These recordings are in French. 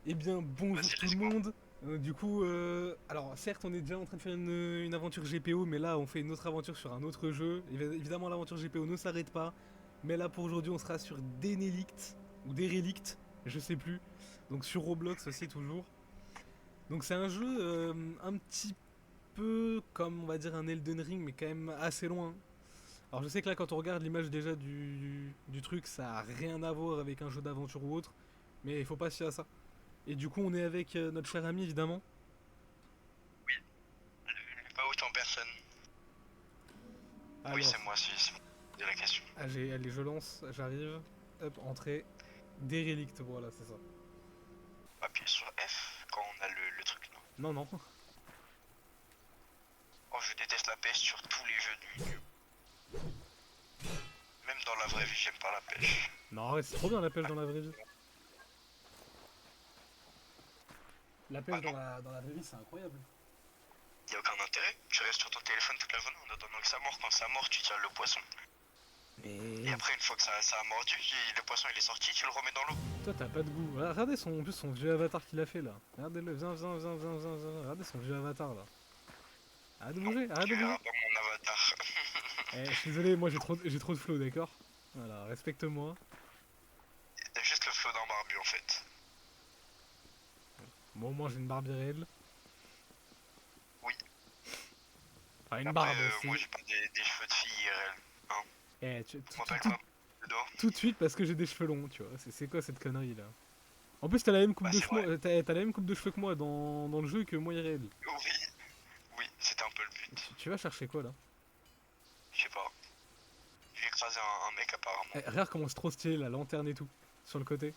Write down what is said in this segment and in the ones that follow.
Eh bien, bonjour Vas-y, tout let's le go. monde. Alors certes, on est déjà en train de faire une aventure GPO, mais là, on fait une autre aventure sur un autre jeu. Évidemment, l'aventure GPO ne s'arrête pas. Mais là, pour aujourd'hui, on sera sur Dénélict, ou Dérélict, je sais plus. Donc sur Roblox aussi, toujours. Donc c'est un jeu un petit peu comme, on va dire, un Elden Ring, mais quand même assez loin. Alors je sais que là, quand on regarde l'image déjà du truc, ça a rien à voir avec un jeu d'aventure ou autre. Mais il faut pas se fier à ça. Et du coup, on est avec notre cher ami, évidemment. Oui, le pas autant personne. Oui, c'est Alors, moi, c'est moi. De la question. allez, je lance, j'arrive. Hop, entrée. Dérélicte, voilà, c'est ça. Appuyer sur F quand on a le truc, non? Non, non. Oh, je déteste la pêche sur tous les jeux du. Même dans la vraie vie, j'aime pas la pêche. Non, arrête, c'est trop bien la pêche dans la vraie vie. La Ah pêche non, dans la vraie vie, c'est incroyable. y a aucun intérêt. Tu restes sur ton téléphone toute la journée en attendant que ça mord. Quand ça mord, tu tires le poisson. Et Mais après, une fois que ça a mordu, le poisson il est sorti, tu le remets dans l'eau. toi, t'as pas de goût. Ah, regardez en plus son vieux avatar qu'il a fait là. Regardez-le, viens. Regardez son vieux avatar là. Arrête de Non, bouger, arrête tu de bouger. verras pas mon avatar. Eh, je suis désolé, moi j'ai trop de flow, d'accord. Voilà, respecte-moi. T'as juste le flot d'un barbu en fait. Bon, moi j'ai une barbe irréelle. Oui. Enfin, une Après, barbe, moi c'est. j'ai pas des cheveux de fille IRL. Hein. Eh, On m'appelle pas le dos. tout de suite parce que j'ai des cheveux longs, tu vois. C'est quoi cette connerie là? En plus, t'as la même coupe Bah de c'est cheveux, vrai. t'as la même coupe de cheveux que moi dans le jeu que moi IRL. Oui, oui, c'était un peu le but. Tu vas chercher quoi là? Je sais pas. J'ai écrasé un mec apparemment. Eh, regarde comment c'est trop stylé la lanterne et tout sur le côté.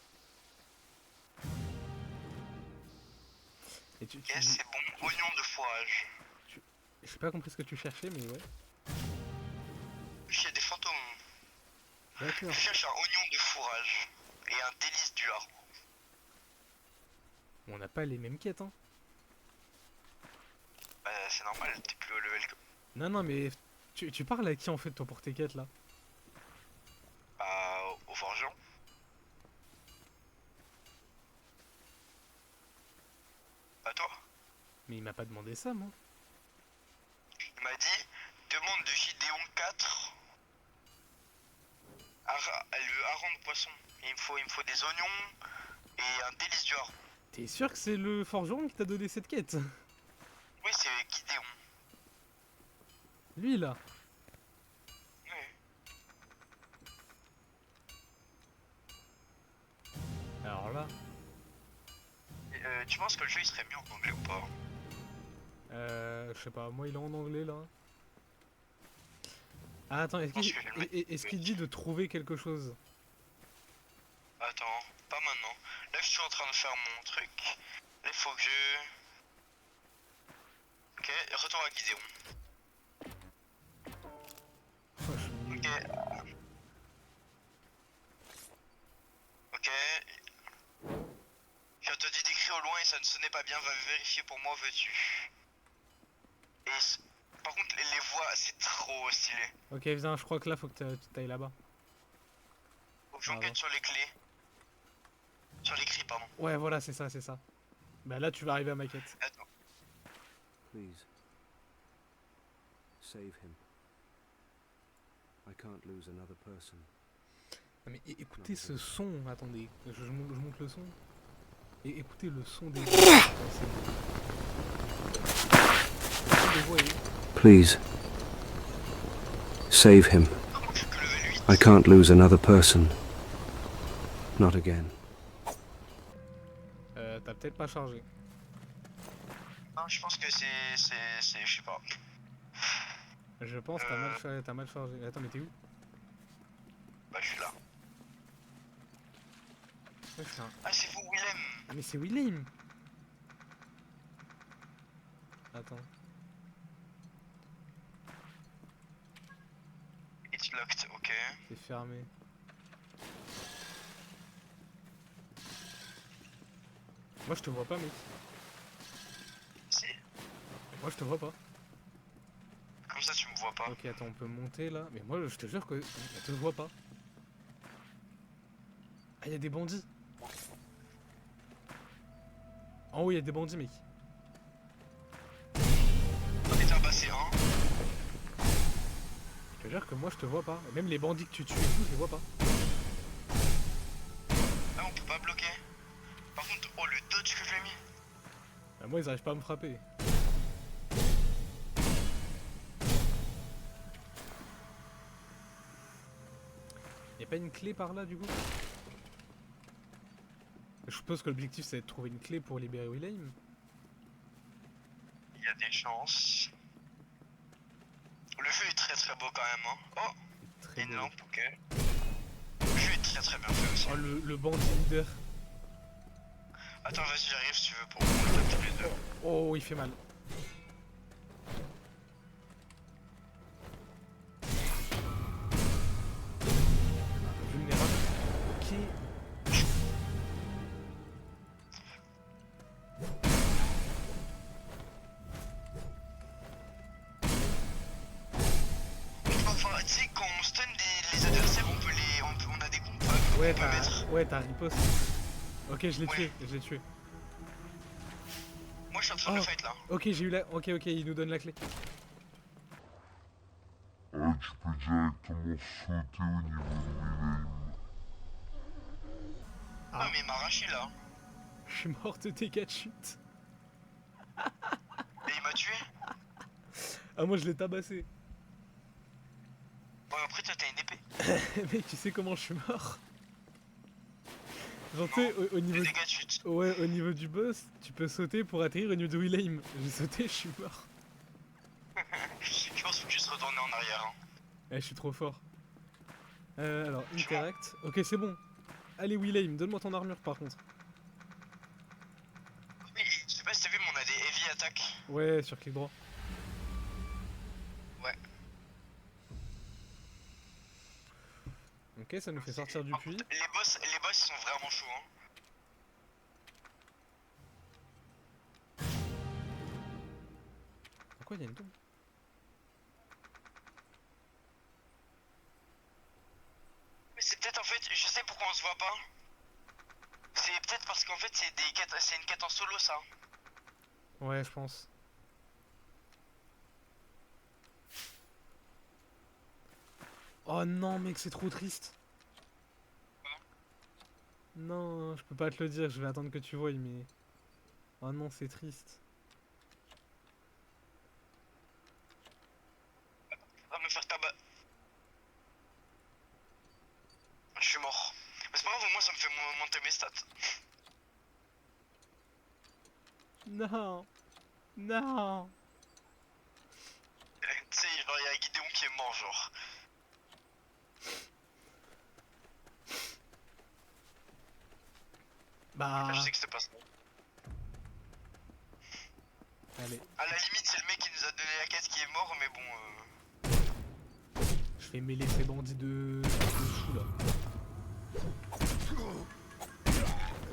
Et Ok, c'est bon. Oignon de fourrage. tu- j'ai pas compris ce que tu cherchais, mais ouais. Il y a des fantômes. D'accord. Je cherche un oignon de fourrage. Et un délice du hareng. On n'a pas les mêmes quêtes, hein. Bah c'est normal, t'es plus au level que. Non, non, mais tu parles à qui en fait toi pour tes quêtes là? Bah au forgeron. Pas toi. Mais il m'a pas demandé ça, moi. Il m'a dit demande de Gideon 4 le hareng de poisson. Il me faut des oignons et un délice du hareng. T'es sûr que c'est le forgeron qui t'a donné cette quête? Oui, c'est Gideon. Lui là. Ouais. Alors là. Et, tu penses que le jeu il serait mieux en anglais ou pas? Je sais pas, moi il est en anglais là. Ah, attends, Je pense que je vais le mettre. est-ce qu'il dit de trouver quelque chose? Attends, pas maintenant. Là, je suis en train de faire mon truc. Là, il faut que je. Ok, retour à Gideon. Oh, je suis nul. Ok, ok. J'ai entendu des cris au loin et ça ne sonnait pas bien. Va vérifier pour moi, veux-tu? Et par contre, les voix, c'est trop stylé. Ok, viens, je crois que là faut que t'ailles là-bas. Faut que Ah, bon. j'enquête sur les clés. Sur les cris, pardon. Ouais, voilà, c'est ça, c'est ça. Bah là tu vas arriver à ma quête. Attends. Please, save him. I can't lose another person. Ah, mais écoutez ce son, attendez, je monte le son. Et écoutez le son des voix. Le son des voix est... Please, save him. Comment je suis que level 8? I can't lose another person. Not again. T'as peut-être pas chargé. Non, je pense que c'est. Je sais pas. Je pense que t'as mal chargé. Attends, mais t'es où? Bah, je suis là. Ouais, Ah, c'est vous, Willem. Ah mais c'est William. Attends. It's locked, ok. C'est fermé. Moi je te vois pas mec. Si. Moi je te vois pas. Comme ça, tu me vois pas. Ok attends on peut monter là. Mais moi je te jure que je te vois pas. Ah y'a des bandits. En haut, il y a des bandits, mec. Et t'as passé un. Je te jure que moi, je te vois pas. Même les bandits que tu tues et tout, je les vois pas. Ah, on peut pas bloquer. Par contre, oh, le dodge que j'ai mis. Bah, moi, ils arrivent pas à me frapper. Y'a pas une clé par là, du coup? Je suppose que l'objectif, c'est de trouver une clé pour libérer Wilhelm. Il y a des chances. Le jeu est très très beau quand même. Hein. Oh, Très une beau. lampe, ok. Le jeu est très très bien fait aussi. Oh, le bandit leader. Attends, vas-y, j'arrive si tu veux pour qu'on les tape tous les deux. Oh, il fait mal. Vulnérable. Ok. Enfin, tu sais, quand on stun les adversaires, on a des combats qu'on Ouais, peut mettre. t'as riposte. Ok, je l'ai tué, je l'ai tué. Moi, je suis en train de Oh. le fight là. Ok, j'ai eu la... Ok, il nous donne la clé. Ah, tu peux directement sauter au niveau de Wilhelm. Ah. Ouais, mais il m'a arraché là. Je suis mort de dégâts de chute. Et il m'a tué. Ah, moi, je l'ai tabassé. Bon, après, toi, t'as une épée. Mec, tu sais comment je suis mort? Genre, tu sais, au niveau... Les dégâts de chute. Ouais, au niveau du boss, tu peux sauter pour atterrir au niveau de Wilhelm. J'ai sauté, je suis mort. Je pense que tu se retourner en arrière. Hein. Eh, je suis trop fort. Alors, interact. Ok, c'est bon. Allez, Wilhelm, donne-moi ton armure par contre. Oui, je sais pas si t'as vu, mais on a des heavy attaques. Ouais, sur clic droit. Ouais. Ok, ça nous fait sortir du Par puits. contre, les boss ils sont vraiment chauds. Hein. Pourquoi il y a une tombe? Mais c'est peut-être en fait, je sais pourquoi on se voit pas. C'est peut-être parce qu'en fait c'est des quêtes, c'est une quête en solo ça. Ouais, je pense. Oh non, mec, c'est trop triste. Non, je peux pas te le dire, je vais attendre que tu voies, mais... Oh non, c'est triste. Va me faire tabac. Je suis mort. Mais c'est pas grave, au moins ça me fait monter mes stats. Non. Non. Tu sais, genre il y a Gideon qui est mort genre. Bah... Je sais que c'était pas ça. Allez, À la limite c'est le mec qui nous a donné la quête qui est mort mais bon je vais mêler ces bandits de fou là.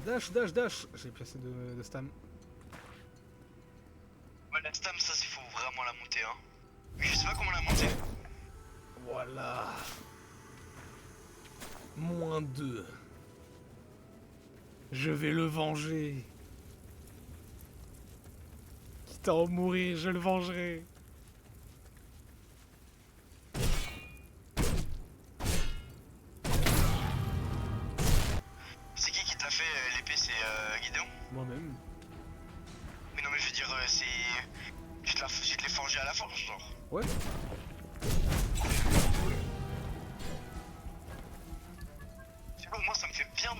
Dash, dash, dash. J'ai plus assez de stam. Ouais, la stam ça il faut vraiment la monter hein. Mais je sais pas comment la monter. Voilà. -2. Je vais le venger. Quitte à en mourir, je le vengerai. C'est qui te l'a fait l'épée c'est Gideon? Moi-même. Mais non mais je veux dire c'est... Je te l'ai forgé à la forge genre. Ouais. C'est bon, moi ça me fait bien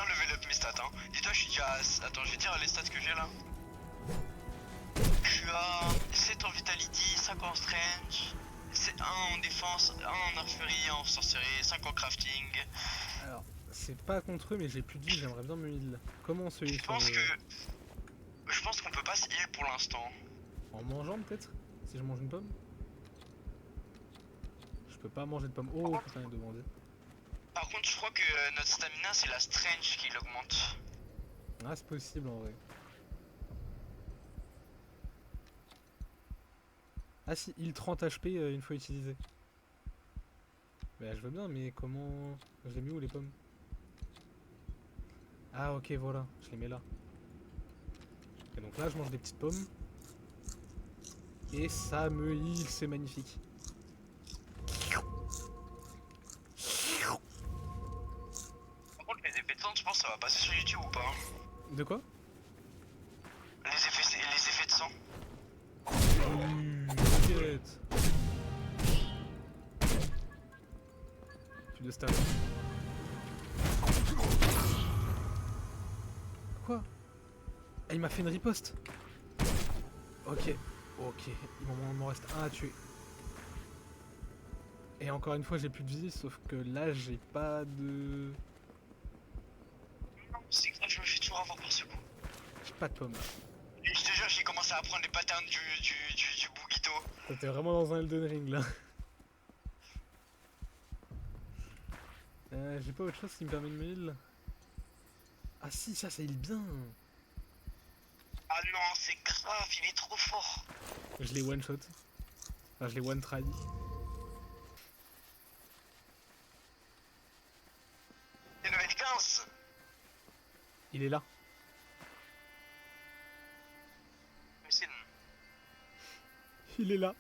level up mes stats hein. Dis-toi je suis déjà à... Attends je vais dire les stats que j'ai là. Je suis à 7 en vitality, 5 en strength, 1 en défense, 1 en archerie, 1 en sorcellerie, 5 en crafting. Alors, c'est pas contre eux, mais j'ai plus de vie, j'aimerais bien me heal. Comment on se heal Je sur pense le... que... Je pense qu'on peut pas se heal pour l'instant. En mangeant peut-être? Si je mange une pomme? Je peux pas manger de pomme. Oh putain, il y a deux bandits. Par contre je crois que notre stamina c'est la strength qui l'augmente. Ah, c'est possible en vrai. Ah si, il 30 HP une fois utilisé. Bah je veux bien, mais comment... Je l'ai mis où les pommes? Ah ok, voilà, je les mets là. Et donc là, je mange des petites pommes. Et ça me heal, c'est magnifique. Par contre, les effets de sang, je pense que ça va passer sur YouTube ou pas hein? De quoi? Les effets de sang. T'inquiète. Tu de stab. Quoi? Ah, il m'a fait une riposte. Ok, ok. Il m'en reste un à tuer. Et encore une fois, j'ai plus de vie, sauf que là, j'ai pas de... C'est grave, je me fais toujours avoir par ce coup. J'ai pas de pomme. Et je te jure, j'ai commencé à apprendre les patterns du Bugito. T'es vraiment dans un Elden Ring là. J'ai pas autre chose qui me permet de me heal. Ah si, ça heal bien. Ah non, c'est grave, il est trop fort. Je l'ai one shot. Enfin, je l'ai one try. C'est level 15. Il est là. Mais c'est... Il est là.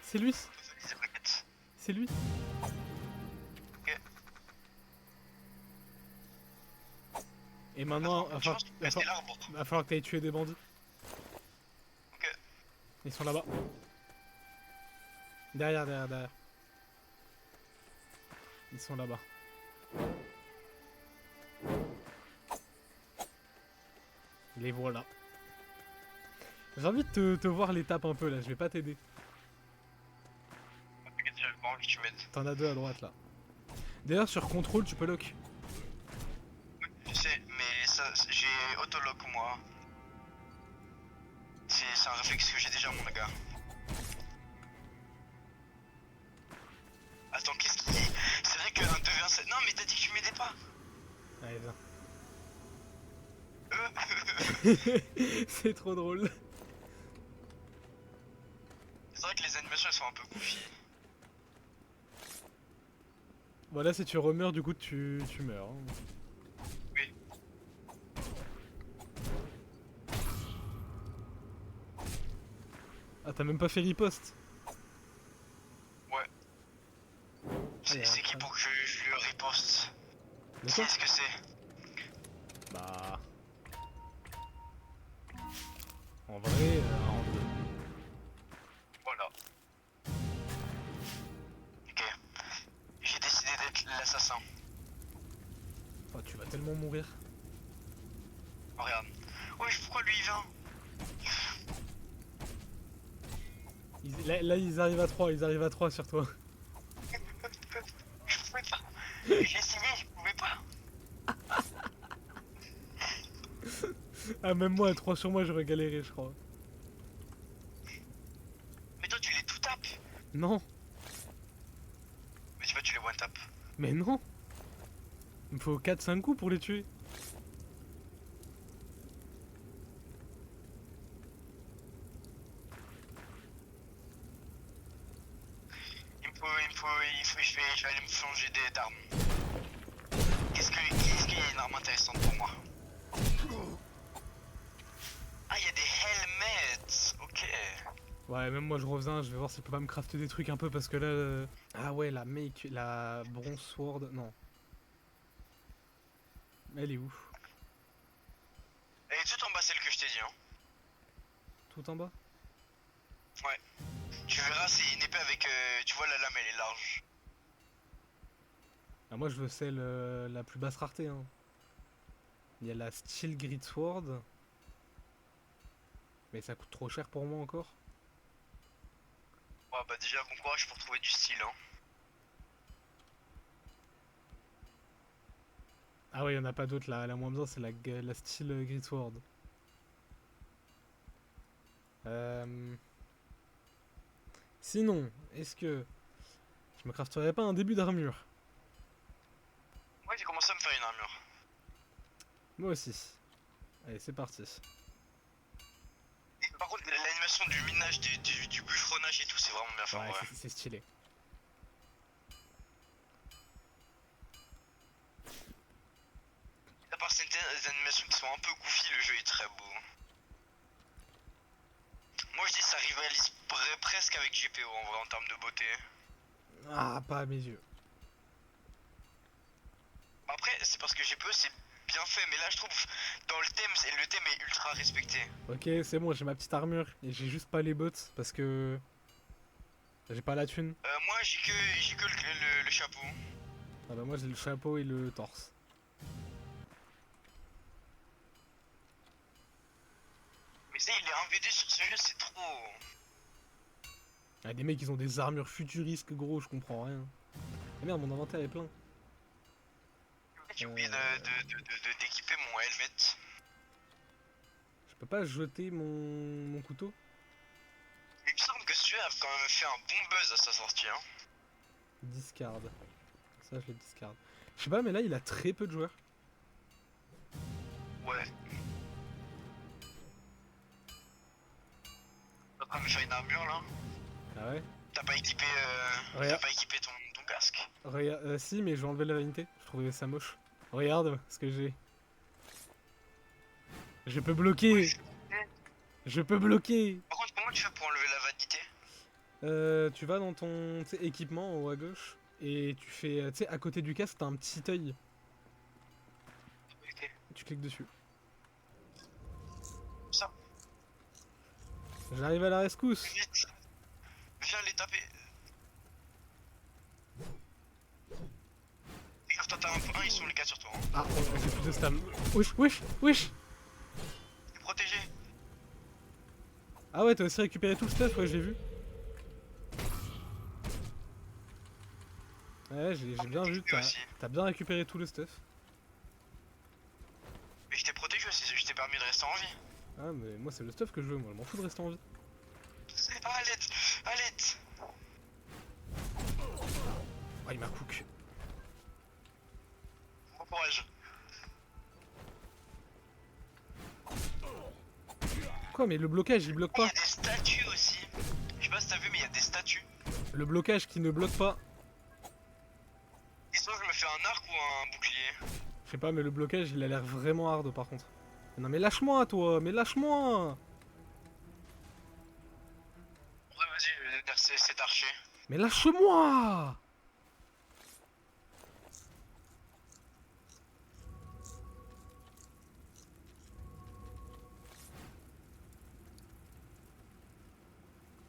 C'est lui. C'est plaquettes. C'est lui. Ok. Et maintenant, Je pense que c'est l'arbre. va falloir que t'ailles tuer des bandits. Ok. Ils sont là-bas. Derrière, derrière, derrière. Ils sont là-bas. Les voilà. J'ai envie de te voir l'étape un peu là, je vais pas t'aider. T'inquiète, j'avais pas envie que tu m'aides. T'en as deux à droite là. D'ailleurs sur contrôle tu peux lock. Je sais, mais ça, j'ai autolock moi. C'est un réflexe que j'ai déjà mon gars. Attends, qu'est-ce qu'il dit? C'est vrai qu'un 2v1... Non mais t'as dit que tu m'aidais pas. Allez viens. C'est trop drôle. C'est vrai que les animations elles sont un peu goofy. Voilà, si tu remeurs du coup tu meurs. Hein. Oui. Ah t'as même pas fait riposte. Ouais. Allez, C'est qui pour que je lui riposte? De Qui quoi? est-ce que c'est? Bah... En vrai, en deux. Voilà. Ok. J'ai décidé d'être l'assassin. Oh, tu vas tellement mourir. Oh, regarde. Ouais, pourquoi lui il vient? Là ils arrivent à 3, ils arrivent à 3 sur toi. Je pouvais pas. J'ai essayé, je pouvais pas. Ah même moi à 3 sur moi j'aurais galéré je crois. Mais toi tu les tout tapes. Non, Mais tu vois, tu les one tap. mais non. Il me faut 4-5 coups pour les tuer. Je vais aller me changer d'arme. Qu'est-ce qu'il y a une arme intéressante pour moi? Ah, il y a des helmets. Ok. Ouais, même moi je reviens, je vais voir si je peux pas me crafter des trucs un peu parce que là... Ah ouais, la bronze sword, non. Elle est où? Elle est tout en bas, celle que je t'ai dit, hein. Tout en bas? Ouais. Tu verras, c'est une épée avec... tu vois, la lame, elle est large. Ah, moi je veux celle la plus basse rareté. Hein. Il y a la Steel Grid Sword. Mais ça coûte trop cher pour moi encore. Ouais, bah déjà, bon courage pour trouver du style, hein. Ah ouais, il y en a pas d'autres là. La moins bien c'est la Steel Grid Sword. Sinon, est-ce que je me crafterais pas un début d'armure? Ouais, j'ai commencé à me faire une armure. Moi aussi. Allez, c'est parti. Et par contre, l'animation du minage, du bûcheronnage et tout, c'est vraiment bien fait, Ouais, ouais. c'est stylé. À part les animations qui sont un peu goofy, le jeu est très beau. Moi je dis ça rivalise presque avec GPO en vrai en termes de beauté. Ah, pas à mes yeux. Après c'est parce que GPO c'est bien fait, mais là je trouve dans le thème, le thème est ultra respecté. Ok, c'est bon, j'ai ma petite armure et j'ai juste pas les bottes parce que j'ai pas la thune. Moi j'ai que le chapeau. Ah bah moi j'ai le chapeau et le torse. Mais ça il est 1v2 sur ce jeu, c'est trop. Ah, des mecs ils ont des armures futuristes gros, je comprends rien. Ah merde, mon inventaire est plein. J'ai oublié d'équiper mon helmet. Je peux pas jeter mon couteau? Il me semble que celui-là a quand même fait un bon buzz à sa sortie. Hein. Discard. Ça je le discard. Je sais pas, mais là il a très peu de joueurs. Ouais. T'es en train de me faire une armure là? Ah ouais? T'as pas équipé, Regarde. ton casque? Regarde, si, mais je vais enlever la vanité. Je trouvais ça moche. Regarde ce que j'ai. Je peux bloquer. Je peux bloquer. Par contre, comment tu fais pour enlever la vanité? Tu vas dans ton tu sais, équipement en haut à gauche et tu fais, tu sais, à côté du casque, t'as un petit œil. Ok. Tu cliques dessus. Ça, J'arrive à la rescousse. vite. Viens les taper. Regarde, toi t'as un, ils sont les 4 sur toi. Hein. Ah, j'ai plus de stam. Wesh, wesh, wesh. T'es protégé. Ah ouais, t'as aussi récupéré tout le stuff, ouais, j'ai vu. Ouais, j'ai bien vu, T'es aussi. t'as bien récupéré tout le stuff. Mais je t'ai protégé aussi, je t'ai permis de rester en vie. Ah, mais moi c'est le stuff que je veux, moi je m'en fous de rester en vie. Ah, à l'aide, à l'aide. Ah, il m'a cook. Bon courage. Quoi, mais le blocage il bloque Il y pas. a des statues aussi. Je sais pas si t'as vu, mais il y a des statues. Le blocage qui ne bloque pas. Et sinon, je me fais un arc ou un bouclier. Je sais pas, mais le blocage il a l'air vraiment hard par contre. Non, mais lâche-moi toi, mais lâche-moi. Ouais, vas-y, c'est archer. Mais lâche-moi.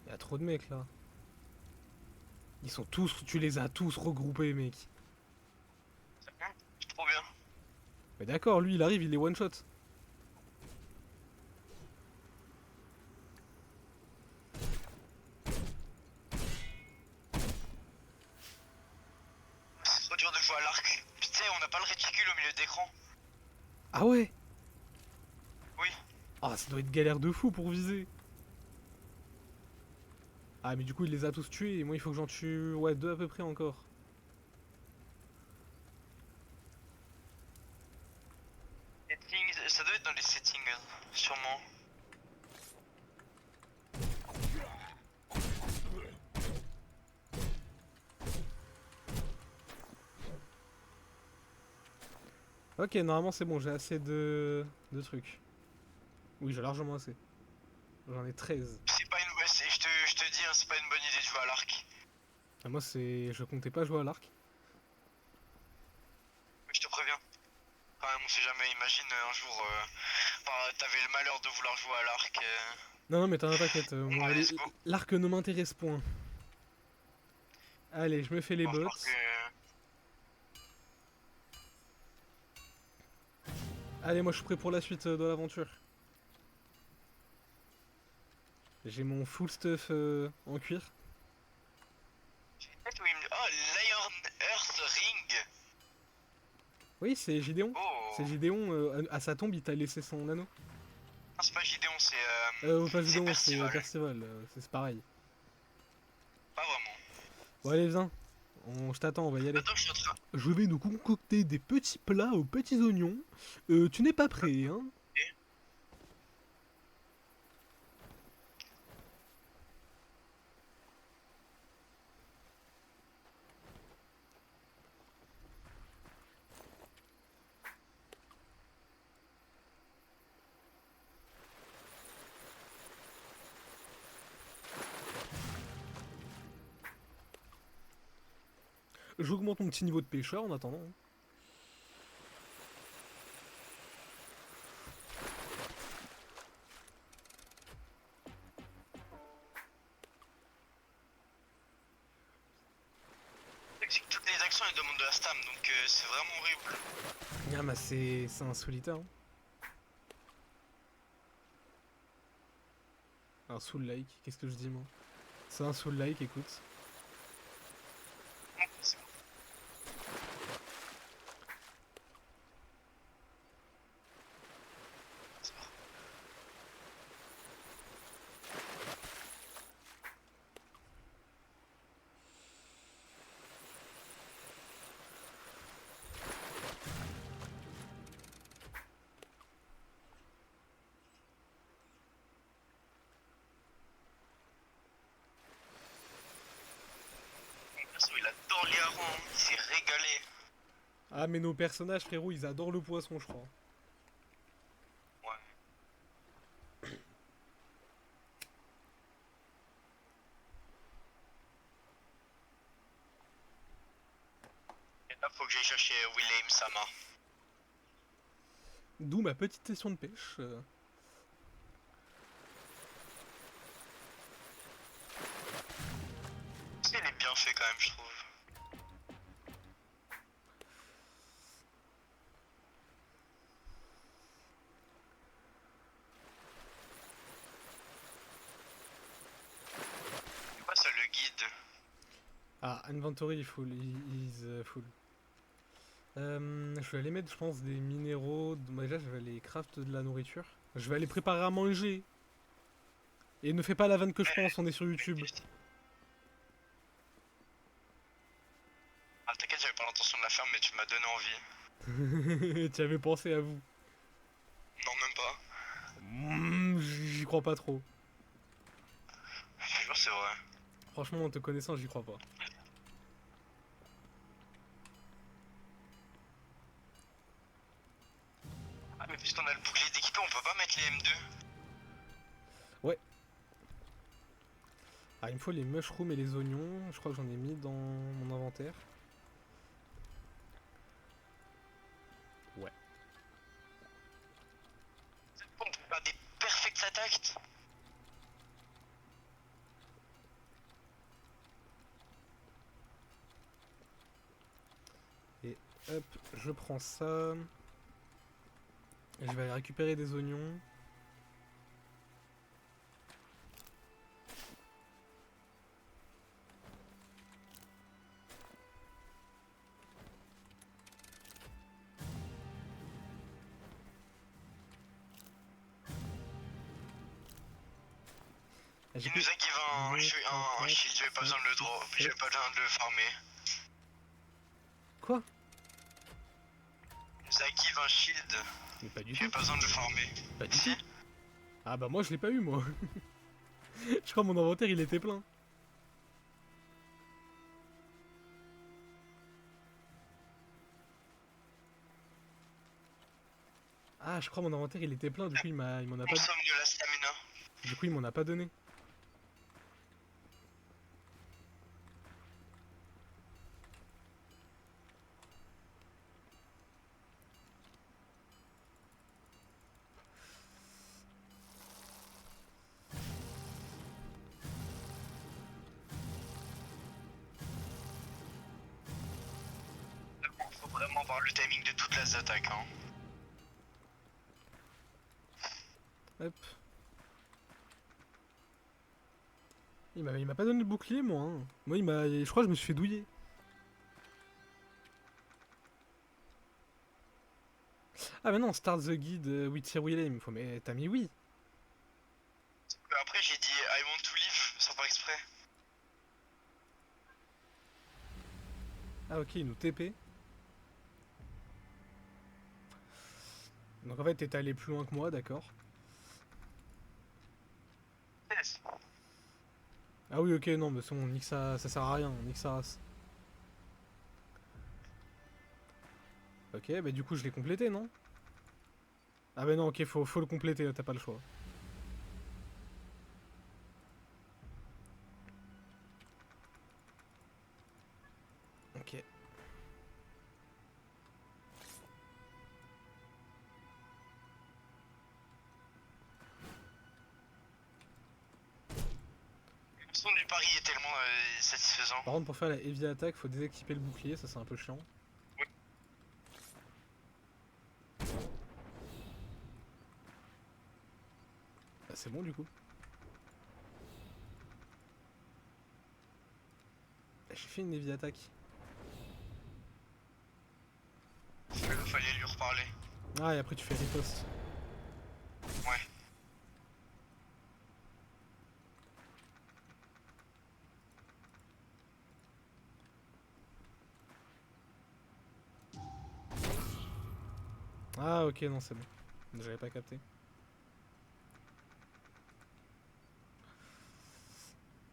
Y'a trop de mecs là. Ils sont tous, tu les as tous regroupés mec. C'est trop bien. Mais d'accord, lui il arrive, il est one shot. C'est trop dur de jouer à l'arc. Puis tu sais, on n'a pas le réticule au milieu d'écran. Ah ouais. Oui. Ah, ça doit être galère de fou pour viser. Ah, mais du coup il les a tous tués et moi il faut que j'en tue, ouais, 2 à peu près encore. Settings, ça doit être dans les settings, sûrement. Ok, normalement c'est bon, j'ai assez de trucs. Oui, j'ai largement assez. J'en ai 13. C'est pas une, ouais, je te dis, hein, c'est pas une bonne idée de jouer à l'arc. Ah, moi c'est, je comptais pas jouer à l'arc. Mais je te préviens. Quand même, on sait jamais. Imagine un jour, enfin, t'avais le malheur de vouloir jouer à l'arc. Non, non, mais t'inquiète, moi, Ouais, let's go. l'arc ne m'intéresse point. Allez, je me fais les Va bots. falloir que- Allez, moi je suis prêt pour la suite de l'aventure. J'ai mon full stuff en cuir. Oh, l'Iron Earth Ring. Oui, c'est Gideon. Oh. C'est Gideon, à sa tombe, il t'a laissé son anneau. Non, c'est pas Gideon, c'est Pas c'est Gideon, c'est Percival. Percival, c'est pareil. pas vraiment. Bon, allez, viens. Je t'attends, on va y aller. Attends, je suis en train. Je vais nous concocter des petits plats aux petits oignons. Tu n'es pas prêt, hein? J'augmente mon petit niveau de pêcheur en attendant. C'est que toutes les actions elles demandent de la stam, donc c'est vraiment horrible. Ah bah c'est un solitaire. Hein. Un soul like, qu'est-ce que je dis moi? C'est un soul like, écoute. C'est bon. C'est bon. Mon perso il adore les harengs, il s'est régalé. Ah mais nos personnages frérot ils adorent le poisson je crois. Ouais. Et là faut que j'aille chercher William Sama. D'où ma petite session de pêche. Il est bien fait quand même je trouve. C'est quoi ça le guide? Ah, inventory full, is full. Je vais aller mettre, je pense, des minéraux. Déjà, je vais aller craft de la nourriture. Je vais aller préparer à manger. Et ne fais pas la vanne que je pense, on est sur YouTube. Ah t'inquiète j'avais pas l'intention de la faire mais tu m'as donné envie. Tu avais pensé à vous. Non même pas. J'y crois pas trop. Je te jure c'est vrai. Franchement, en te connaissant, j'y crois pas. Ah mais puisqu'on a le bouclier d'équipé on peut pas mettre les M2. Ah, il me faut les mushrooms et les oignons. Je crois que j'en ai mis dans mon inventaire. Ouais. C'est bon, on peut faire des perfect attacks. Et hop, je prends ça. Et je vais aller récupérer des oignons. Il nous a give un shield, j'avais pas besoin de le drop, j'avais pas besoin de le farmer. Quoi? Il nous a give un shield, Mais pas du j'avais tout. pas besoin de le farmer. Pas du Si. tout. Ah bah moi je l'ai pas eu moi. Je crois mon inventaire il était plein. Ah je crois mon inventaire il était plein, du coup il m'en a pas Consomme de la stamina. du coup il m'en a pas donné. Faut vraiment voir le timing de toutes les attaques hein. Hop. Il m'a pas donné le bouclier moi. Hein. Moi je crois que je me suis fait douiller. Ah mais non, start the guide with Sir Willem. Faut mais t'as mis oui. Après j'ai dit I want to leave sans faire exprès. Ah ok, il nous TP. Donc en fait t'es allé plus loin que moi, d'accord. Yes. Ah oui ok non mais c'est bon, nique ça sert à rien, nique sa race. Ok bah du coup je l'ai complété non? Ah bah non ok faut le compléter, t'as pas le choix. Ok. son du pari est tellement satisfaisant. Par contre, pour faire la heavy attack, faut déséquiper le bouclier, ça c'est un peu chiant. Oui. Bah, c'est bon du coup. J'ai fait une heavy attack. Fallait lui reparler. Ah, et après tu fais riposte. Ouais. Ah, ok, non, c'est bon. J'avais pas capté.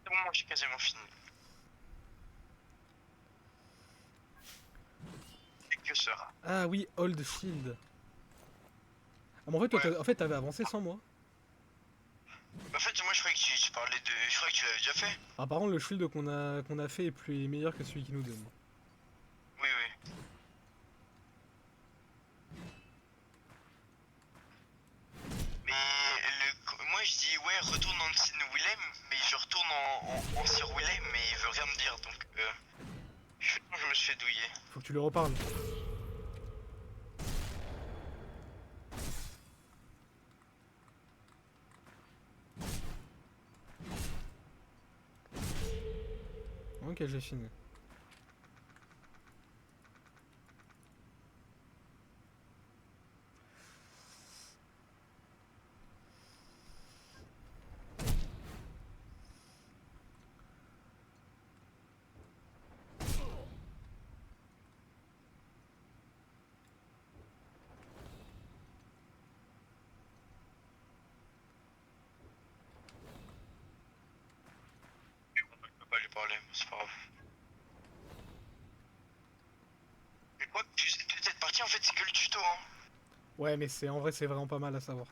C'est bon, moi j'ai quasiment fini. Et que sera? Ah oui, Hold Shield. Ah, mais en fait, toi, Ouais. en fait, t'avais avancé sans moi. En fait, moi je croyais que tu parlais de. Je croyais que tu l'avais déjà fait. Ah, par contre, le shield qu'on a fait est meilleur que celui qui nous donne. Oui, oui. Mais moi je dis ouais, retourne en Sir Willem, mais je retourne en Sir Willem, mais il veut rien me dire donc. Je me suis fait douiller. Faut que tu lui reparles. Ok, j'ai fini. Je peux pas lui parler, mais c'est pas grave. Mais quoi que tu sais, toute cette partie en fait c'est que le tuto hein. Ouais, mais en vrai, c'est vraiment pas mal à savoir.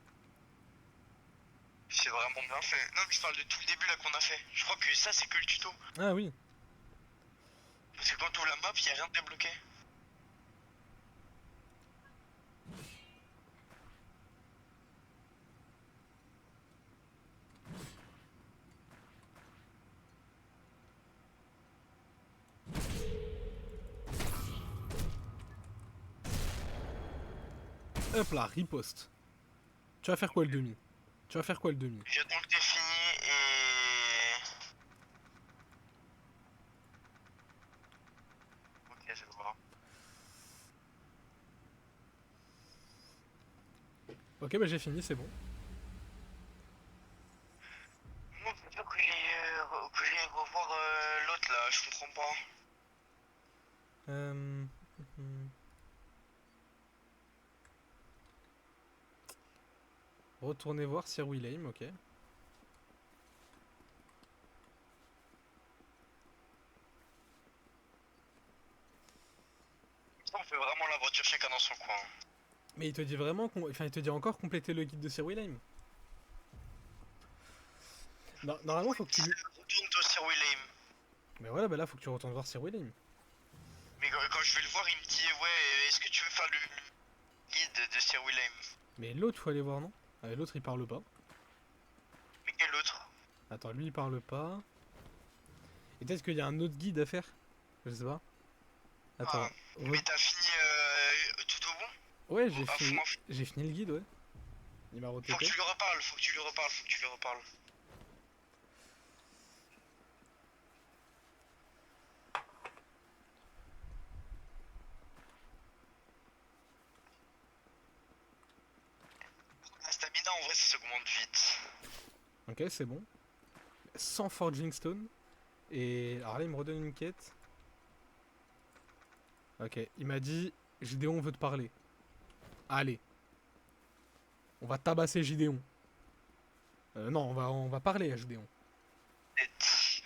C'est vraiment bien fait. Non mais je parle de tout le début là qu'on a fait. Je crois que ça c'est que le tuto. Ah oui. Parce que quand tu ouvres la map, y a rien de débloqué. Hop là, riposte. Tu vas faire quoi le demi? Tu vas faire quoi le demi? J'attends que t'aies fini et. Ok, je vais voir. Ok, bah j'ai fini, c'est bon. Moi, c'est sûr que j'ai revoir l'autre là, je comprends pas. Euh... Retournez voir Sir Willem, ok. Ça, on fait vraiment l'aventure chacun dans son coin. Mais il te dit vraiment enfin, il te dit encore compléter le guide de Sir Willem. Normalement, faut que tu lui... Retourne toi Sir Willem. Mais voilà, bah là, faut que tu retournes voir Sir Willem. Mais quand je vais le voir, il me dit ouais, est-ce que tu veux faire le guide de Sir Willem? Mais l'autre, faut aller voir, non? L'autre, il parle pas. Mais quel autre? Attends, lui, il parle pas. Et peut-être qu'il y a un autre guide à faire? Je sais pas. Attends. Ah, mais t'as fini tout au bon? Ouais, Ah, fais-moi- j'ai fini le guide, ouais. Il m'a Faut que retopé. tu lui reparles, faut que tu lui reparles, faut que tu lui reparles. La stamina en vrai ça s'augmente vite. Ok, c'est bon. Sans Forging Stone. Et alors là, il me redonne une quête. Ok, il m'a dit Gideon veut te parler. Allez. On va tabasser Gideon. Non, on va parler à Gideon. Tête.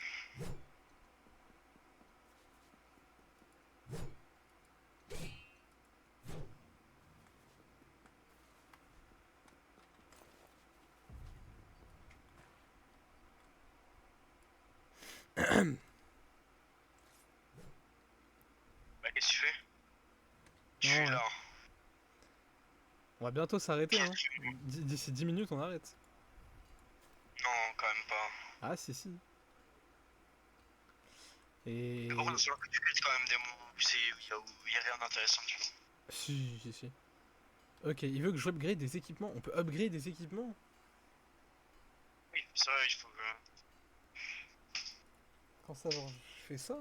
Bah qu'est-ce que tu fais? Je Non, suis ouais. là. On va bientôt s'arrêter, hein. D'ici 10 minutes, on arrête. Non, quand même pas. Ah, si, si. Et... Mais par contre, il va falloir que tu crées quand même des mots où il y a rien d'intéressant, tu vois. Si, si, si. Ok, il veut que je upgrade des équipements. On peut upgrade des équipements? Oui, ça, il faut que... Quand ça, genre, je fais ça?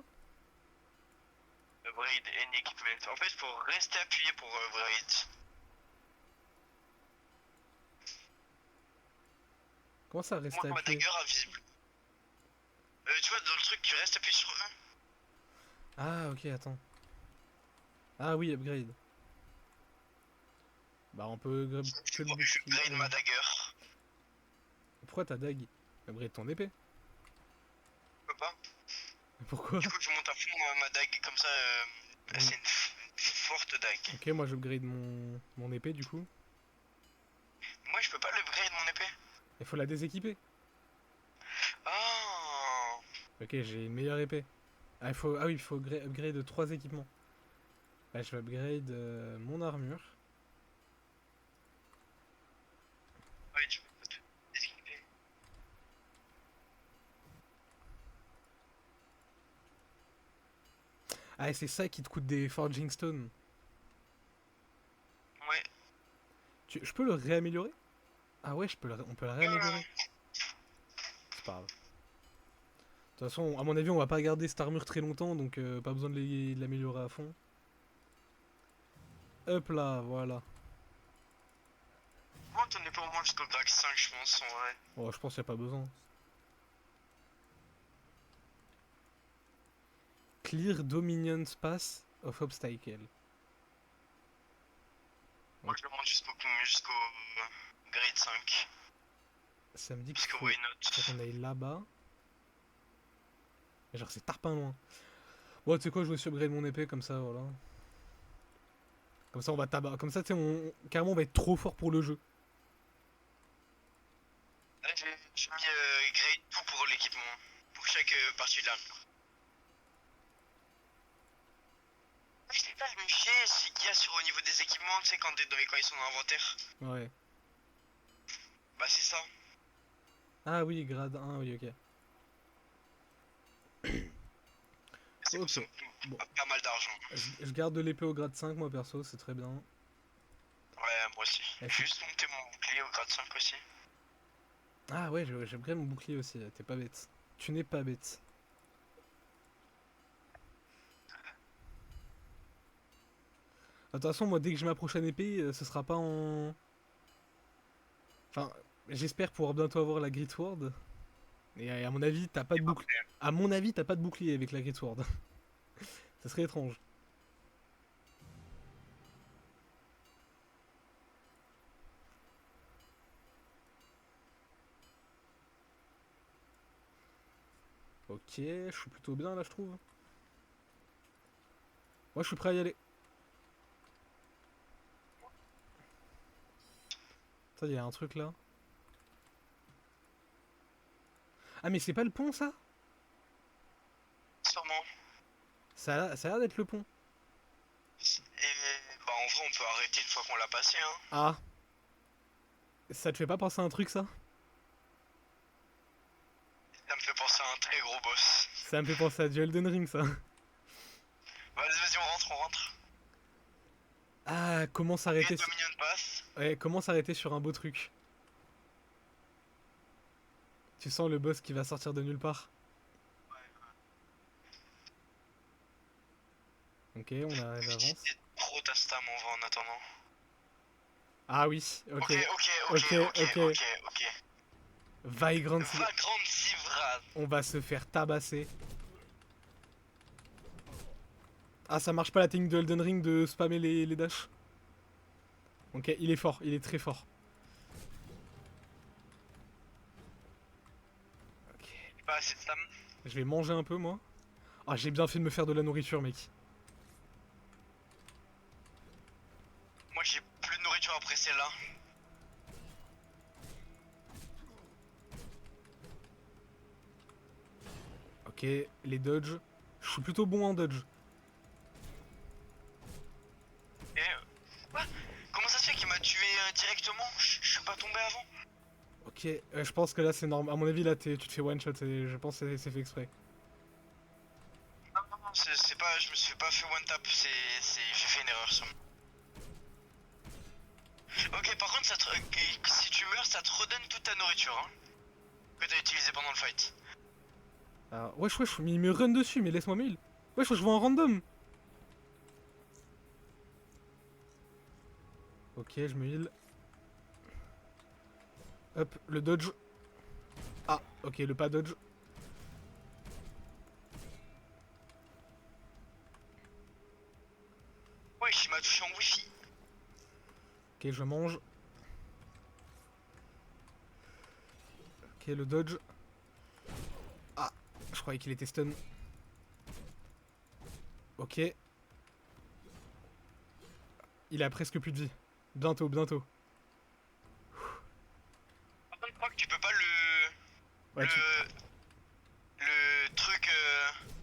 Upgrade any equipment. En fait, il faut rester appuyé pour upgrade. Comment ça, Moi, rester ma appuyé? dagger invisible. Tu vois, dans le truc, tu restes appuyé sur eux. Ah, ok, attends. Ah oui, upgrade. Bah, on peut upgrade que le Je bouclier. upgrade ma dagger. Pourquoi ta dague? Upgrade ton épée. Je peux pas. Pourquoi? Du coup, je monte à fond ma dague, comme ça, c'est une forte dague. Ok, moi j'upgrade mon épée du coup. Moi, je peux pas l'upgrade mon épée. Il faut la déséquiper. Ah. Ok, j'ai une meilleure épée. Ah oui, il faut upgrade 3 équipements. Bah, je vais upgrade mon armure. Ouais, tu peux te esquiver. Ah, et c'est ça qui te coûte des Forging Stone. Ouais. Je peux le réaméliorer? Ah ouais, on peut le réaméliorer. C'est pas grave. De toute façon, à mon avis, on va pas garder cette armure très longtemps, donc pas besoin de l'améliorer à fond. Hop là, voilà. Moi, t'en es pas au moins jusqu'au grade 5, je pense, en vrai. Oh, je pense qu'il n'y a pas besoin. Clear Dominion Pass of Obstacle. Moi, je le monte jusqu'au grade 5. Ça me dit Parce qu'il que faut why not? qu'on aille là-bas. Et genre, c'est tarpin loin. Bon, tu sais quoi, je vais aussi upgrade mon épée, comme ça, voilà. Comme ça, on va tabac. Comme ça, tu sais, carrément, on va être trop fort pour le jeu. Là, j'ai mis grade tout pour l'équipement. Pour chaque partie de l'armure. Je sais pas vérifier s'il y a sur au niveau des équipements, tu sais, quand ils sont dans l'inventaire. Ouais. Bah, c'est ça. Ah oui, grade 1, oui, ok. C'est Ok. pour ça Bon. pas mal d'argent. Je garde de l'épée au grade 5, moi, perso, c'est très bien. Ouais, moi aussi. Eh, J'ai juste monté mon bouclier au grade 5 aussi. Ah ouais, j'upgrade mon bouclier aussi, t'es pas bête. Tu n'es pas bête. De toute façon, moi, dès que j'ai ma prochaine épée, ce sera pas en... Enfin, j'espère pouvoir bientôt avoir la Grit Sword. Et à mon avis, t'as pas de bouclier. À mon avis, t'as pas de bouclier avec la Grit Sword. Ça serait étrange. Ok, je suis plutôt bien là, je trouve. Moi, je suis prêt à y aller. Ça, il y a un truc là. Ah, mais c'est pas le pont, ça? Sûrement. Ça a l'air d'être le pont. Et bah, en vrai, on peut arrêter une fois qu'on l'a passé, hein. Ah. Ça te fait pas penser à un truc, ça? Ça me fait penser à un très gros boss. Ça me fait penser à du Elden Ring, ça. Vas-y, on rentre. Ah, comment Et s'arrêter Dominion passe. Ouais, comment s'arrêter sur un beau truc? Tu sens le boss qui va sortir de nulle part. Ok, on arrive à avance. C'est trop ta stam en vrai en attendant. Ah oui, ok. Ok. Vagrant, Vagrant Sivrad. on va se faire tabasser. Ah, ça marche pas la technique de Elden Ring de spammer les dashs. Ok, il est fort, il est très fort. Ok, Pas assez de stam. je vais manger un peu, moi. Ah, j'ai bien fait de me faire de la nourriture, mec. Moi j'ai plus de nourriture après celle-là. Ok, les dodges. Je suis plutôt bon en dodge. Et quoi? Comment ça se fait qu'il m'a tué directement? Je suis pas tombé avant. Ok, je pense que là c'est normal. À mon avis, là tu te fais one shot et je pense que c'est fait exprès. c'est pas, je me suis pas fait one tap, j'ai fait une erreur sur moi. Ok, par contre, si tu meurs, ça te redonne toute ta nourriture, hein, que t'as utilisé pendant le fight. Ah, wesh, mais il me run dessus, mais laisse-moi mille. Wesh, je vois en random. Ok, je me heal. Hop, le dodge. Ah, ok, le pas dodge. Ouais, il m'a touché en wifi. Ok, je mange. Ok, le dodge. Ah, je croyais qu'il était stun. Ok. Il a presque plus de vie. Bientôt, bientôt. Par contre, je crois que tu peux pas le, Ouais, le truc,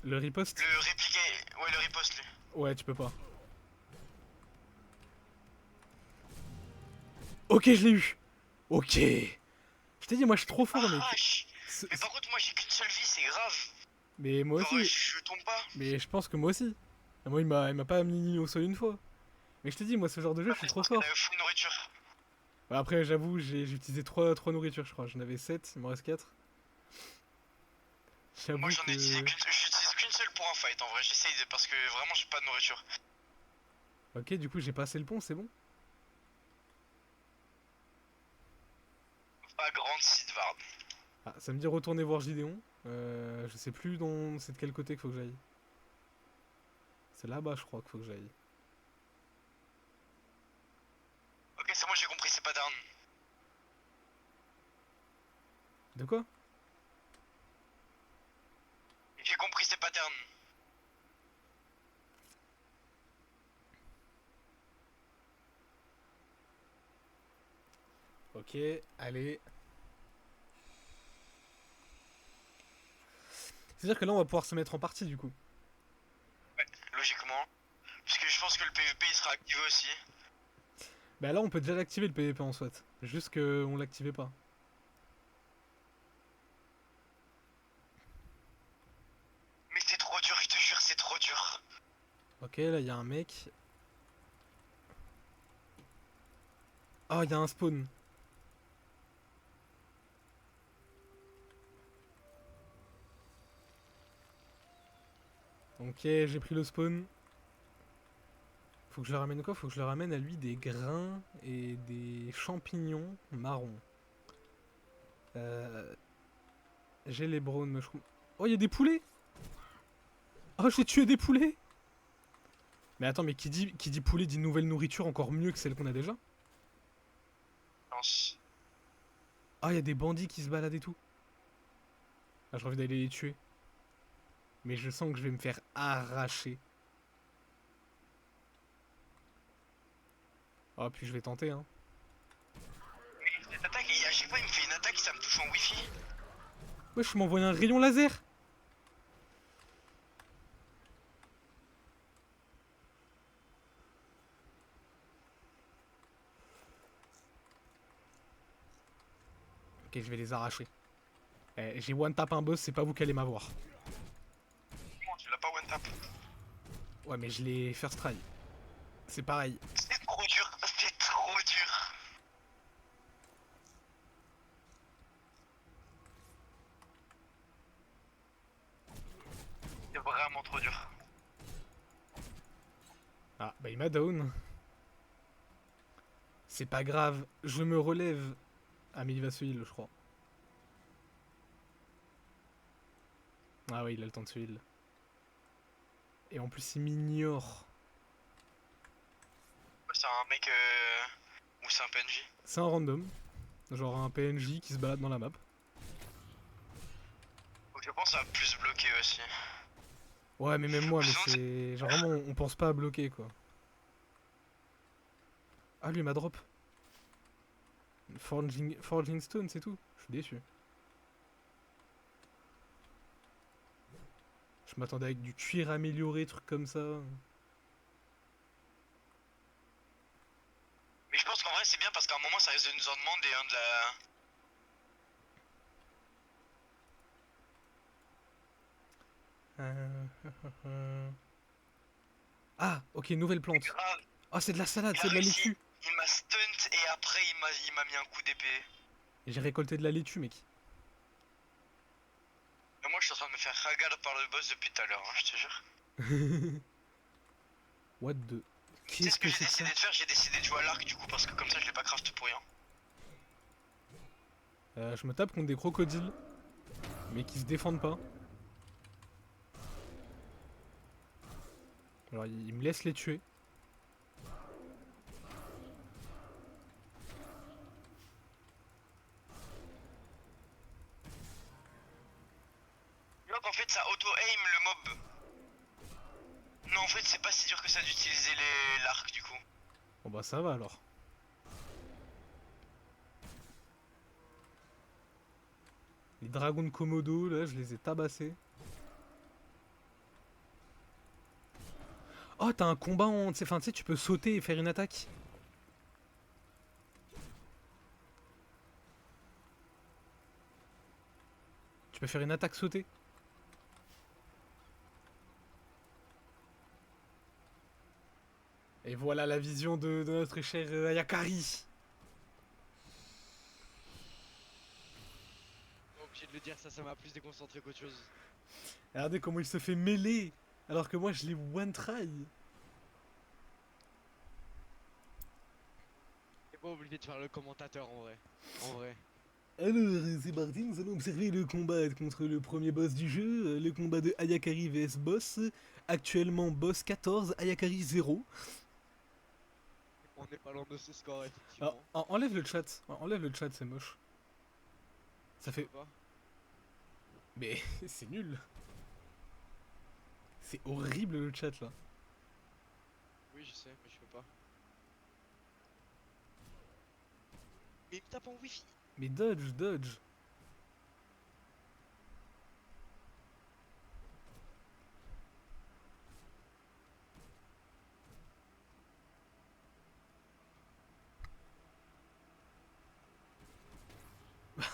le riposte. le répliquer, ouais, le riposte, lui. Ouais, tu peux pas. Ok, je l'ai eu. Ok. Je t'ai dit, moi je suis trop fort, mec. Arrache. Ce- Mais par contre, moi j'ai qu'une seule vie, c'est grave. Mais moi Genre, aussi. je tombe pas. Mais je pense que moi aussi. Moi, il m'a pas mis au sol une fois. Mais je t'ai dit, moi, ce genre de jeu, je suis Après, je trop pense qu'elle fort. avait full nourriture. Ouais, après, j'avoue, j'ai utilisé 3 nourritures, je crois. J'en avais 7, il m'en reste 4. J'avoue Moi j'en ai utilisé que... j'utilise qu'une seule pour un fight en vrai, parce que vraiment j'ai pas de nourriture. Ok, du coup, j'ai passé le pont, c'est bon. Pas grande Sidvard. Ah, ça me dit retourner voir Gideon. Je sais plus c'est de quel côté qu'il faut que j'aille. C'est là-bas, je crois qu'il faut que j'aille. Ok, c'est moi j'ai compris, c'est pas down. De quoi? J'ai compris ces patterns. Ok, allez. C'est-à-dire que là, on va pouvoir se mettre en partie, du coup. Logiquement. Parce que je pense que le PVP il sera activé aussi. Bah là, on peut déjà l'activer, le PVP en soit. Juste que on l'activait pas. Mais c'est trop dur, je te jure, c'est trop dur. Ok, là, il y a un mec. Oh, il y a un spawn. Ok, j'ai pris le spawn. Faut que je le ramène quoi? Faut que je le ramène à lui des grains et des champignons marrons. Euh... J'ai les brown mushrooms. Oh, il y a des poulets! Oh, j'ai tué des poulets! Mais attends, mais qui dit poulet dit nouvelle nourriture encore mieux que celle qu'on a déjà? Lance. Ah, il y a des bandits qui se baladent et tout. Ah, j'ai envie d'aller les tuer. Mais je sens que je vais me faire arracher. Oh, puis je vais tenter, hein. Cette attaque, et à chaque fois il me fait une attaque, ça me touche en wifi. Ouais, je m'envoie un rayon laser! Ok, je vais les arracher. Eh, j'ai one tap un boss, c'est pas vous qui allez m'avoir. Comment tu l'as pas one tap? Ouais, mais je l'ai first try. C'est pareil. C'est trop dur, c'est trop dur. C'est vraiment trop dur. Ah, bah il m'a down. C'est pas grave, je me relève. Ah, mais il va se heal, je crois. Ah ouais, il a le temps de se heal. Et en plus, il m'ignore. C'est un mec ou c'est un PNJ? C'est un random. Genre un PNJ qui se balade dans la map. Donc je pense que ça va plus bloquer aussi. Ouais, mais même moi, mais c'est... Genre vraiment, on pense pas à bloquer, quoi. Ah, lui, il m'a drop. Forging Stone, c'est tout. Je suis déçu. Je m'attendais avec du cuir amélioré, truc comme ça. Mais je pense qu'en vrai c'est bien parce qu'à un moment ça risque de nous en demander hein, de la... Ah, ok, nouvelle plante. Grave. Oh, c'est de la salade, Il a c'est de la réussi. laitue. Il m'a stunt et après il m'a mis un coup d'épée. Et j'ai récolté de la laitue, mec. Et moi je suis en train de me faire ragal par le boss depuis tout à l'heure, hein, je te jure. What the... Tu sais ce Qu'est-ce que que j'ai c'est que ça? décidé de faire? J'ai décidé de jouer à l'arc du coup parce que comme ça je l'ai pas craft pour rien. Je me tape contre des crocodiles. Mais qui se défendent pas. Alors, ils me laissent les tuer. Donc en fait ça auto-aim le mob. Non en fait c'est pas si dur que ça d'utiliser l'arc du coup. Bon bah ça va alors. Les dragons de Komodo, là, je les ai tabassés. Oh, t'as un combat en... Enfin, tu sais, tu peux sauter et faire une attaque. Tu peux faire une attaque sautée. Et voilà la vision de notre cher Ayakari. Obligé de le dire, ça m'a plus déconcentré qu'autre chose. Regardez comment il se fait mêler. Alors que moi, je l'ai one try. T'es pas obligé de faire le commentateur en vrai. En vrai. Alors, c'est parti, nous allons observer le combat contre le premier boss du jeu, le combat de Ayakari vs boss, actuellement boss 14, Ayakari 0. On n'est pas loin de ce score, Ah, effectivement. enlève le chat, enlève le chat, c'est moche. Ça fait... Pas. Mais c'est nul. C'est horrible le chat là. Oui, je sais, mais je peux pas. Mais il me tape en wifi. Mais dodge, dodge.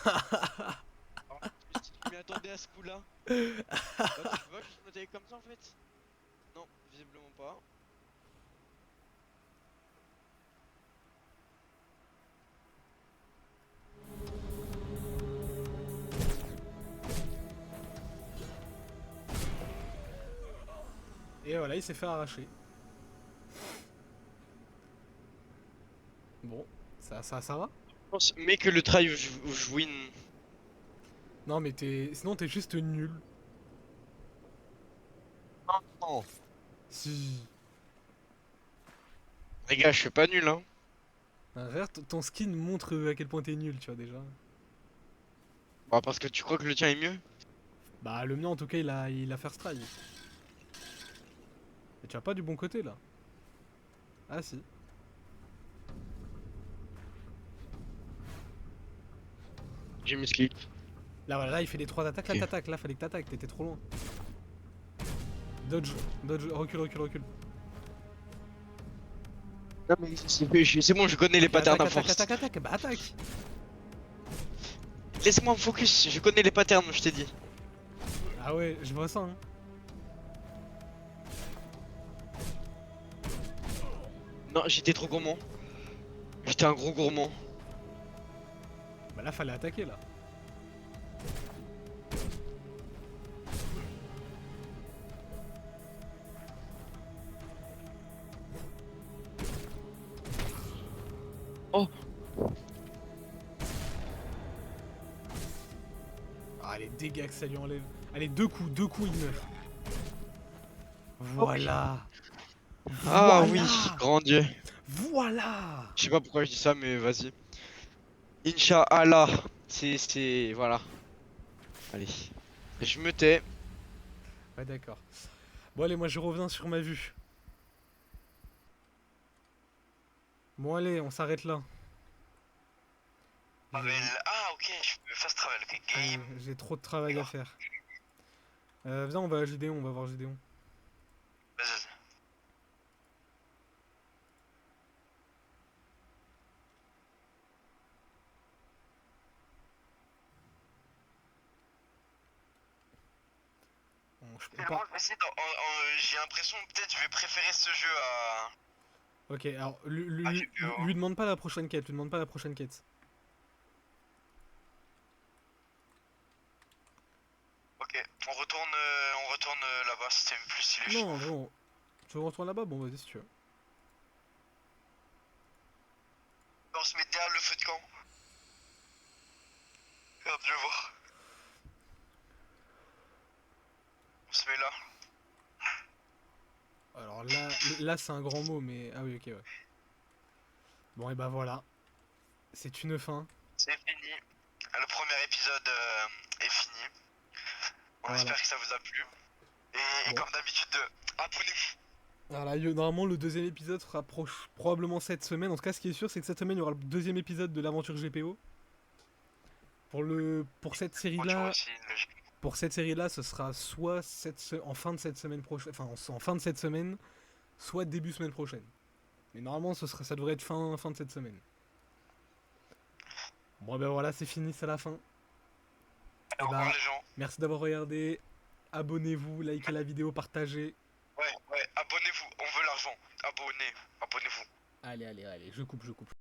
Alors, je m'y attendais à ce coup-là. Bah, tu vois que je me taillais comme ça en fait? Non, visiblement pas. Et voilà, il s'est fait arracher. Bon, ça va? Je pense, mais que le try où je win. Non mais sinon t'es juste nul. Non. Si. Les gars, je suis pas nul hein. Regarde, ton skin montre à quel point t'es nul, tu vois déjà. Bah, parce que tu crois que le tien est mieux? Bah le mien en tout cas il a first try. Et tu vas pas du bon côté là. Ah si. J'ai mis clic. Là voilà, là il fait les 3 attaques, là Ok. t'attaques, là fallait que t'attaques, t'étais trop loin. Dodge, dodge, recule, recule, recule. Non mais c'est bon, je connais les patterns à Attaque, force. attaque, attaque, attaque, bah attaque. Laisse-moi me focus, je connais les patterns, je t'ai dit. Ah ouais, je vois ça hein. Non, j'étais trop gourmand. J'étais un gros gourmand. Bah là fallait attaquer là. Oh. Ah les dégâts que ça lui enlève. Allez, deux coups, il meurt. Voilà. Ah Voilà. oui, grand dieu. Voilà. Je sais pas pourquoi je dis ça, mais vas-y. Inch'Allah. Voilà. Allez. Je me tais. Ouais d'accord. Bon allez, moi je reviens sur ma vue. Bon allez, on s'arrête là. Ah ok, je peux fast travel, ok, game. J'ai trop de travail à faire. Viens, on va à Gideon, on va voir Gideon. Vas-y. On Finalement, je vais essayer j'ai l'impression peut-être je vais préférer ce jeu à. Ok, alors GPO. lui demande pas la prochaine quête, lui demande pas la prochaine quête. Ok, on retourne là-bas, c'était plus stylé. je Non, trouve. vraiment. Tu veux retourner là-bas? Bon, vas-y si tu veux. On se met derrière le feu de camp. Regarde, je vois. On se met là. Alors là c'est un grand mot, mais... Ah oui, ok, ouais. Bon, et bah voilà. C'est une fin. C'est fini. Le premier épisode est fini. On Voilà. espère que ça vous a plu. Et Bon. comme d'habitude, abonnez-vous. Voilà, normalement le deuxième épisode sera probablement cette semaine. En tout cas, ce qui est sûr, c'est que cette semaine, il y aura le deuxième épisode de l'aventure GPO. Pour cette série-là, Aussi, logique. ce sera soit en fin de cette semaine prochaine, enfin en fin de cette semaine, soit début semaine prochaine. Mais normalement, ça devrait être fin de cette semaine. Bon, ben voilà, c'est fini, c'est la fin. Au Et revoir bah, les gens. merci d'avoir regardé. Abonnez-vous, likez la vidéo, partagez. Ouais, abonnez-vous. On veut l'argent. Abonnez-vous. Allez, je coupe.